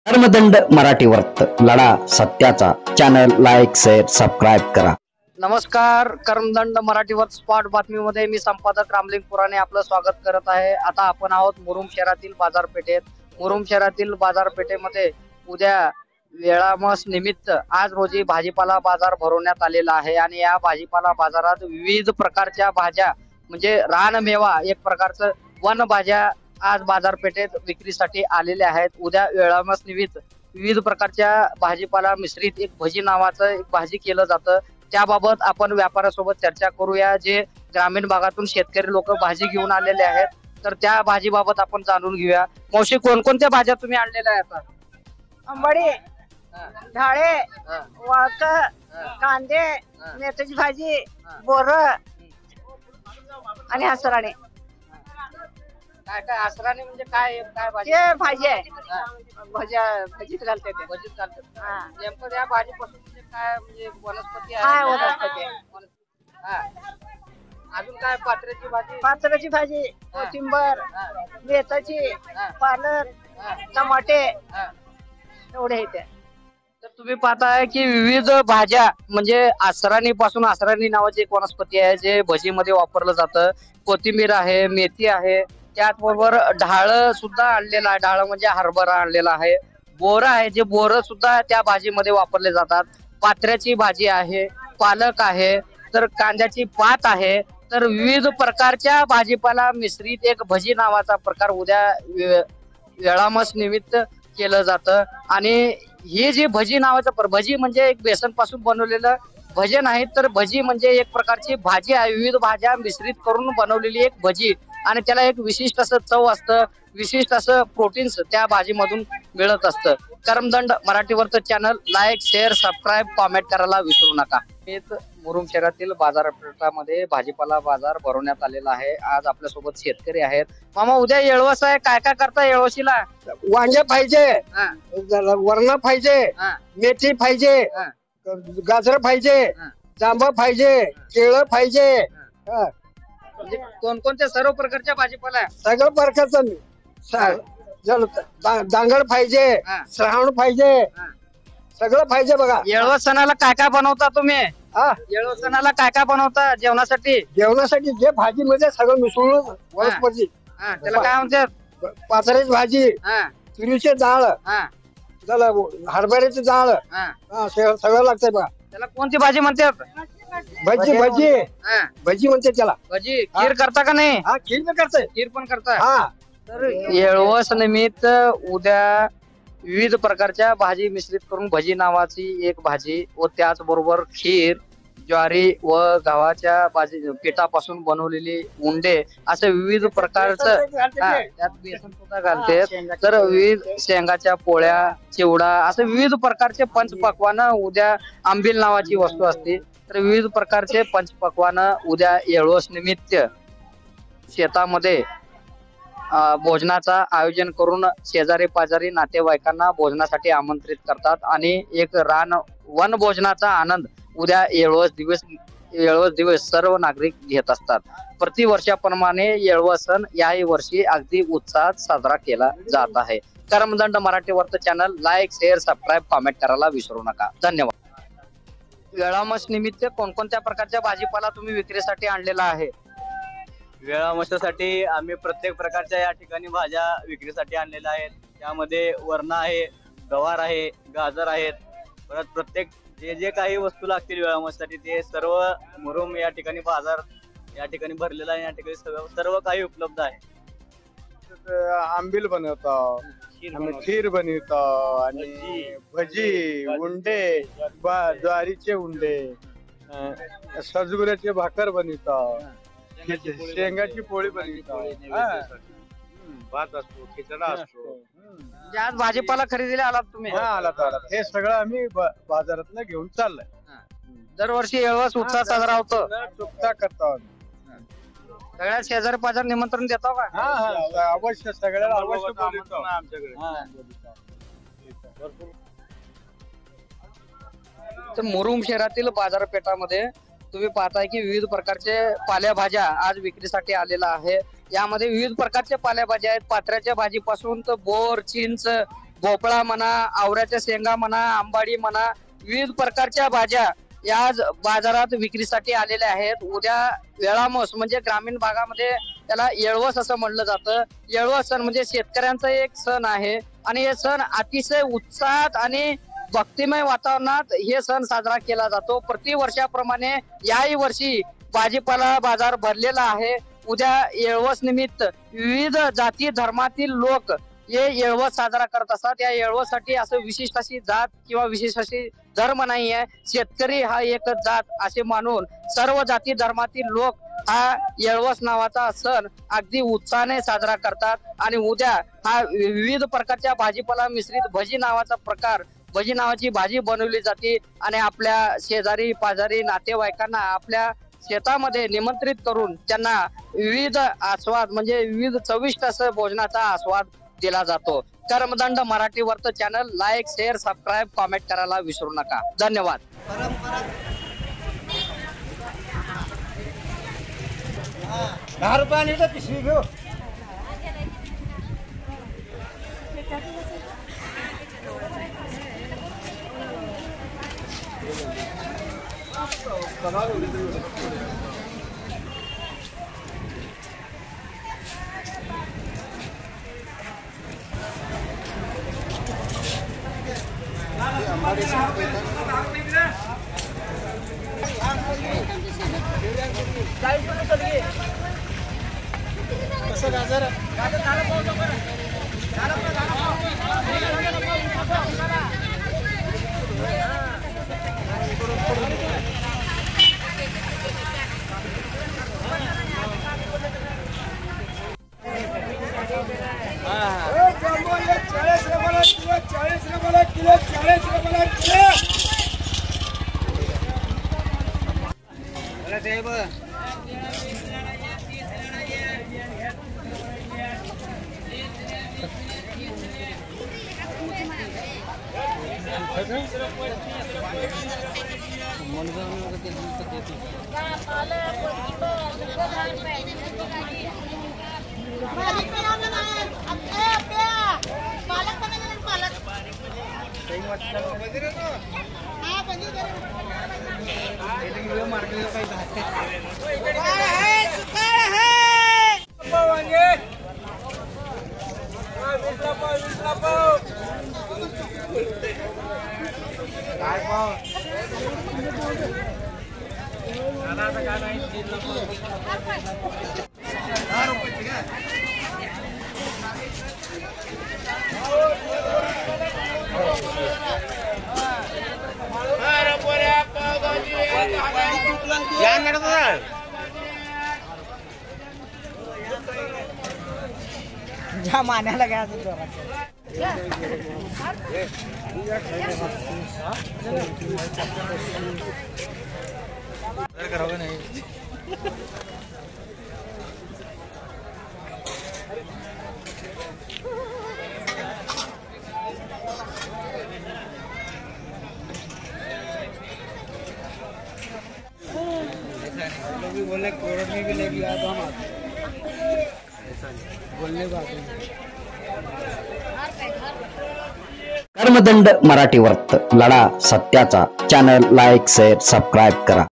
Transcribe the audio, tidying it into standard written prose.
कर्मदंड मराठी वर्त लढा सत्याचा चॅनल लाईक शेअर सबस्क्राईब करा। नमस्कार, कर्मदंड मराठीवर स्पॉट बातमीमध्ये मी संपादक रामलिंग पुराणे आपलं स्वागत करत आहे। आता आपण आहोत मुरुम शहरातील बाजारपेठेत। मुरुम शहरातील बाजारपेठेमध्ये उद्या वेळामस निमित्त आज रोजी भाजीपाला बाजार भरवण्यात आलेला आहे आणि या भाजीपाला बाजारात विविध प्रकारच्या भाज्या म्हणजे रानमेवा एक प्रकारचं वन भाज्या आज बाजारपेठेत विक्रीसाठी आलेले आहेत। उद्या वेळामस निमित्त विविध प्रकारच्या भाजीपाला मिश्रित एक भजी नावाचं एक भाजी केलं जातं। त्याबाबत आपण व्यापाऱ्यासोबत चर्चा करूया। जे ग्रामीण भागातून शेतकरी लोक भाजी घेऊन आलेले आहेत, तर त्या भाजीबाबत आपण जाणून घेऊया। मावशी, कोणकोणत्या भाज्या तुम्ही आणलेल्या आहेत? आंबाडी, ढाळे, वाळक, कांदे, मेथीची भाजी, बोर आणि हसराणे। काय काय आसराने म्हणजे काय काय भाजी? हे भाजी आहे, भजीत घालते ते। भजीत घालतात। हा. नेमकं या भाजीपासून म्हणजे काय म्हणजे वनस्पती हा, आहे? वनस्पती आहे. हा. अजून काय पात्र्याची भाजी? पात्राची भाजी, कोथिंबर, मेथीची, पालक, हा. टमाटे हा. एवढे आहेत। तर तुम्ही पाहताय की विविध भाज्या म्हणजे आसराणी पासून आसराणी नावाची एक वनस्पती आहे जे भजीमध्ये वापरलं जातं। कोथिंबीर आहे, मेथी आहे, त्याचबरोबर ढाळ सुद्धा आणलेला आहे। ढाळ म्हणजे हरभरा आणलेला आहे। बोर आहे, जे बोर सुद्धा त्या भाजीमध्ये वापरले जातात। पात्र्याची भाजी आहे, पालक आहे, तर कांद्याची पात आहे। तर विविध प्रकारच्या भाजीपाला मिश्रित एक भजी नावाचा प्रकार उद्या वेळामस निमित्त केलं जातं। आणि ही जी भजी नावाचं भजी म्हणजे एक बेसन पासून बनवलेलं भजे नाही, तर भजी म्हणजे एक प्रकारची भाजी आहे। विविध भाज्या मिश्रित करून बनवलेली एक भजी आणि त्याला एक विशिष्ट असं चव असतं, विशिष्ट असं प्रोटीन्स त्या भाजीमधून मिळत असतं। कर्मदंड मराठीवरचं channel like share subscribe comment करायला विसरू नका। मुरुम शहरातील बाजारपेठामध्ये भाजीपाला बाजार भरवण्यात आलेला आहे। आज आपल्या सोबत शेतकरी आहेत। मामा, उद्या येळवस आहे, काय काय करता येळवशीला? वांगे पाहिजे, हा, वरणा पाहिजे, हा, मेथी पाहिजे, हा, गाजर पाहिजे, हा. जांभा पाहिजे, केळं पाहिजे, हा. म्हणजे कोणकोणत्या सर्व प्रकारच्या भाजीपाला आहे? सगळं प्रकारचं दांगड पाहिजे, हा. श्रावण पाहिजे, हा. सगळं पाहिजे बघा। येळवस सणाला काय काय बनवता तुम्ही? हा, येळवस सणाला काय काय बनवता जेवणासाठी? जेवणासाठी जे भाजीमध्ये सगळं मिसळून वनस्पती, हा, त्याला काय म्हणतात? पाचऱ्याची भाजी, हा, तुरीचे डाळ, हा, झालं हरभऱ्याची डाळ, हा. हा, सगळं लागतंय बघा। त्याला कोणती भाजी म्हणतात? भजी भजी हा, भजी म्हणते त्याला। भजी खीर करता का नाही? हा, खीर पण करते। खीर पण करता। हा, तर येळवस निमित्त उद्या विविध प्रकारच्या भाजी मिश्रित करून भजी नावाची एक भाजी व त्याचबरोबर खीर, ज्वारी व गव्हाच्या भाजी पिठापासून बनवलेली उंडे असे विविध प्रकारचं, त्यात बेसन सुद्धा घालते। तर विविध शेंगाच्या पोळ्या, चिवडा असे विविध प्रकारचे पंचपक्वान उद्या आंबील नावाची वस्तू असते। तर विविध प्रकारचे पंचपक्वान उद्या येळवस निमित्त शेतामध्ये भोजनाचा आयोजन करून शेजारी पाजारी नातेवाईकांना भोजनासाठी आमंत्रित करतात आणि एक वन भोजनाचा आनंद उद्या येळवस दिवस सर्व नागरिक घेत असतात। प्रतिवर्षाप्रमाणे येळवस सण याही वर्षी अगदी उत्साहात साजरा केला जात आहे। कर्मदंड मराठीवरचं channel like share subscribe comment करायला विसरू नका। धन्यवाद। वेळामस निमित्त कोणकोणत्या प्रकारच्या भाजीपाला तुम्ही विक्रीसाठी आणलेला आहे? वेळामशासाठी आम्ही प्रत्येक प्रकारच्या या ठिकाणी भाज्या विक्रीसाठी आणलेल्या आहेत। त्यामध्ये वरणा आहे, गवार आहे, गाजर आहेत, परत प्रत्येक जे जे काही वस्तू लागतील वेळामशासाठी ते सर्व मुरुम या ठिकाणी बाजार या ठिकाणी भरलेला आहे। या ठिकाणी सर्व काही उपलब्ध आहे। आंबील बनवतो, खीर बनवतो आणि भजी, उंडे, ज्वारीचे उंडे, सजगुराचे भाकर बनवतो, शेंगाची पोळी बनवतो, भात असतो, खिचडा असतो। म्हणजे आज भाजीपाला खरेदीला आलात तुम्ही? हा, आला हे सगळं आम्ही बाजारात घेऊन चाललोय। दरवर्षी येळवस उत्साह साजरा होतो, चुकता करतो आम्ही। सगळ्या शेजारी पाजार निमंत्रण देतो का? हा, हा, अवश्य सगळ्याला अवश्य बोलवतो आमच्याकडे। तर मुरुम शहरातील बाजारपेठामध्ये तुम्ही पाहताय की विविध प्रकारचे पालेभाज्या आज विक्रीसाठी आलेला आहे। यामध्ये विविध प्रकारच्या पालेभाज्या आहेत, पात्र्याच्या भाजीपासून तर बोर, चिंच, भोपळा म्हणा, आवऱ्याच्या शेंगा म्हणा, आंबाडी म्हणा, विविध प्रकारच्या भाज्या या बाजारात विक्रीसाठी आलेल्या आहेत. उद्या वेळामोस म्हणजे ग्रामीण भागामध्ये त्याला येळवस असं म्हणलं जातं. येळवस सण म्हणजे शेतकऱ्यांचा एक सण आहे आणि हे सण अतिशय उत्साहात आणि भक्तिमय वातावरणात हे सण साजरा केला जातो. प्रतिवर्षाप्रमाणे याही वर्षी भाजीपाला बाजार भरलेला आहे. उद्या येळवस निमित्त विविध जाती धर्मातील लोक हे येळवस साजरा करत असतात. या येळवसाठी असं विशिष्ट अशी जात किंवा विशिष्ट अशी धर्म नाही आहे. शेतकरी हा एकच जात असे मानून सर्व जाती धर्मातील लोक हा येळवस नावाचा सण अगदी उत्साहाने साजरा करतात. आणि उद्या हा विविध प्रकारच्या भाजीपाला मिश्रित भजी नावाचा प्रकार, भजी नावाची भाजी बनवली जाते आणि आपल्या शेजारी पाजारी नातेवाईकांना आपल्या शेतामध्ये निमंत्रित करून त्यांना विविध आस्वाद म्हणजे विविध चविष्ट असं भोजनाचा आस्वाद दिला जातो. कर्मदंड मराठी वर्त channel like, share, subscribe, comment करायला विसरू नका. धन्यवाद. 10 रुपयाने पिशवी घेऊ. कसं गाजर ज्या मान्याला घ्या नाही. बोले कोर्ट में भी लगी आप हम बोलने बात. कर्मदंड मराठी वर्त लढा सत्याचा. चॅनल लाईक, शेअर, सबस्क्राईब करा.